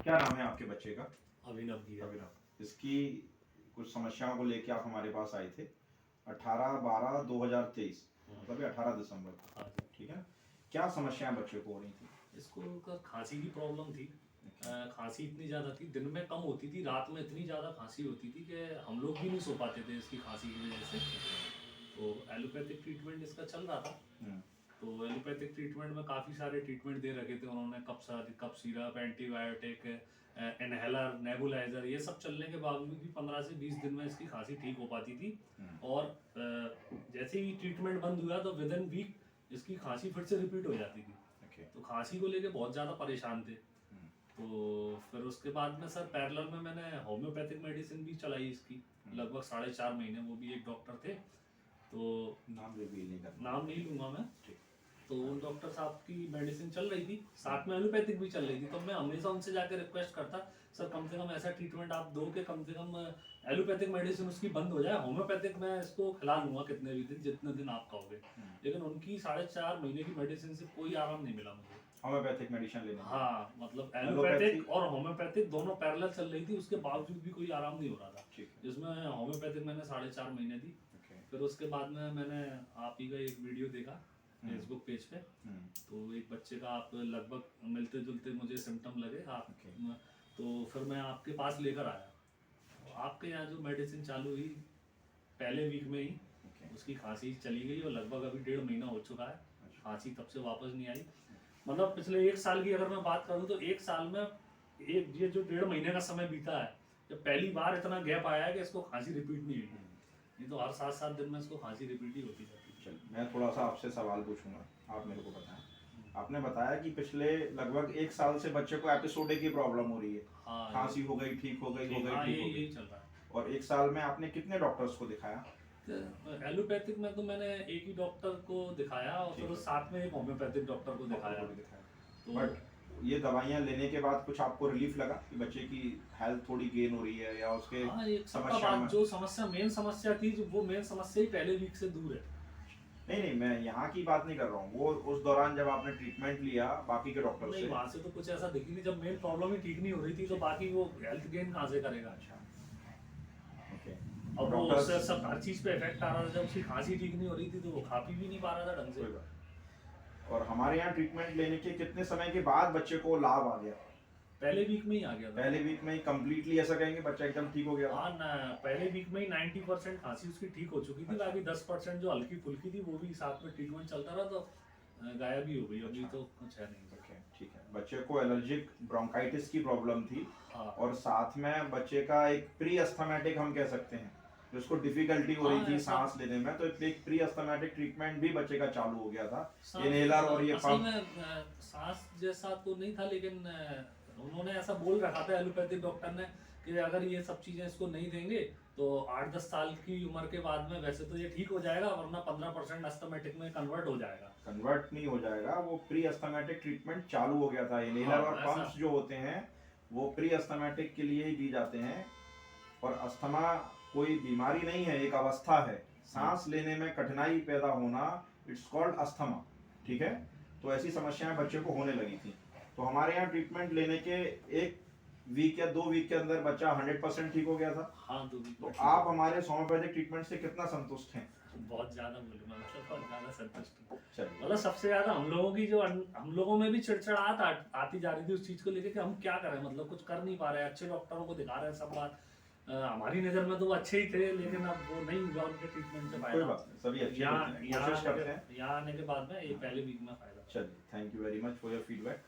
क्या नाम है आपके बच्चे का? अभिनव की है। अभिनव। इसकी कुछ समस्याओं को लेके आप हमारे पास आए थे 18/12/2023, मतलब 18 दिसंबर को। हाँ जी। ठीक है, क्या समस्याएं बच्चे को हो रही थी? इसको का खांसी की प्रॉब्लम थी। खांसी इतनी ज़्यादा थी, दिन में कम होती थी, रात में इतनी ज़्यादा खांसी होती थी कि हम लोग भी नहीं सो पाते थे इसकी खांसी की वजह से। तो एलोपैथिक ट्रीटमेंट इसका चल रहा था। तो एलोपैथिक ट्रीटमेंट में काफ़ी सारे ट्रीटमेंट दे रखे थे उन्होंने, cough syrup, antibiotic, inhaler, nebuliser, ये सब चलने के बावजूद भी 15 से 20 दिन में इसकी खांसी ठीक हो पाती थी। और जैसे ही ट्रीटमेंट बंद हुआ तो विद इन वीक इसकी खांसी फिर से रिपीट हो जाती थी। तो खांसी को लेके बहुत ज़्यादा परेशान थे। तो फिर उसके बाद में सर पैरेलल में मैंने होम्योपैथिक मेडिसिन भी चलाई इसकी लगभग 4.5 महीने। वो भी एक डॉक्टर थे, तो नाम रिवील नहीं करना। नाम नहीं लूंगा मैं। तो उन डॉक्टर साहब की मेडिसिन चल रही थी, साथ में एलोपैथिक भी चल रही थी। तो मैं हमेशा उनसे जाकर रिक्वेस्ट करता, सर कम से कम ऐसा ट्रीटमेंट आप दो कि कम से कम एलोपैथिक मेडिसिन उसकी बंद हो जाए, होम्योपैथिक मैं इसको खिला लूंगा कितने भी दिन, जितने दिन आप कहोगे। लेकिन उनकी 4.5 महीने की मेडिसिन से कोई आराम नहीं मिला मुझे। होम्योपैथिक मेडिसिन लेने? हाँ, मतलब एलोपैथिक और होम्योपैथिक दोनों पैरेलल चल रही थी, उसके बावजूद भी कोई आराम नहीं हो रहा था। जिसमें होम्योपैथिक मैंने 4.5 महीने दी। फिर उसके बाद में मैंने आप ही का एक वीडियो देखा फेसबुक पेज पे। तो एक बच्चे का आप लगभग मिलते जुलते मुझे सिम्टम लगे आप। तो फिर मैं आपके पास लेकर आया। तो आपके यहाँ जो मेडिसिन चालू हुई पहले वीक में ही उसकी खांसी चली गई और लगभग अभी 1.5 महीना हो चुका है। खांसी तब से वापस नहीं आई। मतलब पिछले 1 साल की अगर मैं बात करूँ तो 1 साल में ये जो 1.5 महीने का समय बीता है, जब पहली बार इतना गैप आया है कि इसको खांसी रिपीट नहीं हुई। नहीं तो हर 7-7 दिन में इसको खांसी रिपीट ही होती जाती है। चल, मैं थोड़ा सा आपसे सवाल पूछूंगा, आप मेरे को बताएं। आपने बताया कि पिछले लगभग 1 साल से बच्चे को एपिसोडिक की प्रॉब्लम हो रही है। हाँ, खांसी हो गई, ठीक हो गई, यही चल रहा है। और 1 साल में आपने कितने डॉक्टर्स को दिखाया? एलोपैथिक में तो मैंने एक ही डॉक्टर को दिखाया और फिर साथ में एक होम्योपैथिक डॉक्टर को दिखाया। तो बट ये दवाइयाँ लेने के बाद कुछ आपको रिलीफ लगा कि बच्चे की हेल्थ थोड़ी गेन हो रही है या उसके समस्या में जो समस्या मेन समस्या थी, जो वो मेन समस्या ही पहले वीक से दूर है। नहीं, मैं यहाँ की बात नहीं कर रहा हूँ, वो उस दौरान जब आपने ट्रीटमेंट लिया बाकी के डॉक्टर से। वहाँ से तो कुछ ऐसा दिखी नहीं। जब मेन प्रॉब्लम ही ठीक नहीं हो रही थी तो बाकी वो हेल्थ गेन कहाँ से करेगा। अच्छा, ओके। अब वो उससे सब हर चीज पे इफेक्ट आ रहा था। जब उसकी खांसी ठीक नहीं हो रही थी तो वो खा पी भी नहीं पा रहा था ढंग से। और हमारे यहाँ ट्रीटमेंट लेने के कितने समय के बाद बच्चे को लाभ आ गया? पहले वीक में ही आ गया था। पहले वीक में ही कंप्लीटली ऐसा कहेंगे बच्चा एकदम ठीक हो गया? हाँ ना, पहले वीक में ही 90% खांसी उसकी ठीक हो चुकी थी। बाकी 10% जो हल्की फुल्की थी वो भी साथ में ट्रीटमेंट चलता रहा तो गायब ही हो गई। अभी तो कुछ है नहीं। ओके, ठीक है। बच्चे को एलर्जिक ब्रोंकाइटिस की प्रॉब्लम थी। हाँ। और साथ में बच्चे का एक प्री अस्थमेटिक हम कह सकते हैं, जिसको डिफिकल्टी हो रही थी सांस लेने में, तो एक प्री अस्थमेटिक ट्रीटमेंट भी बच्चे का चालू हो गया था। इनहेलर और ये पंप। सांस जैसा तो नहीं था, लेकिन उन्होंने ऐसा बोल रखा था एलोपैथिक डॉक्टर ने कि अगर ये सब चीजें इसको नहीं देंगे तो 8-10 साल की उम्र के बाद में वैसे तो ये ठीक हो जाएगा, वरना 15% अस्थमेटिक में कन्वर्ट हो जाएगा। कन्वर्ट नहीं हो जाएगा, वो प्री अस्थमेटिक ट्रीटमेंट चालू हो गया था। इनहेलर और पंप्स जो होते हैं वो प्री अस्थमेटिक के लिए ही दी जाते हैं। और अस्थमा कोई बीमारी नहीं है, एक अवस्था है। सांस लेने में कठिनाई पैदा होना, इट्स कॉल्ड अस्थमा। ठीक है, तो ऐसी समस्याएं बच्चे को होने लगी थी। तो हमारे यहाँ ट्रीटमेंट लेने के 1 वीक या 2 वीक के अंदर बच्चा 100% ठीक हो गया था। हाँ, 2 वीक। तो आप हमारे होम्योपैथिक ट्रीटमेंट से कितना संतुष्ट हैं? बहुत ज्यादा बोलूंगा, मतलब बहुत ज्यादा संतुष्ट हूँ। चलिए, मतलब सबसे ज्यादा हम लोगों की जो हम लोगों में भी चिड़चिड़ाहट आती जा रही थी उस चीज को लेकर कि हम क्या करें, मतलब कुछ कर नहीं पा रहे। अच्छे डॉक्टरों को दिखा रहे हैं, सब बात हमारी नजर में तो वो अच्छे ही थे, लेकिन अब वो नहीं हुआ उनके ट्रीटमेंट से फायदा। कोई बात नहीं, सभी अच्छे कोशिश करते हैं। यहाँ आने के बाद में ये पहले वीक में फायदा। चलिए, thank you very much for your feedback.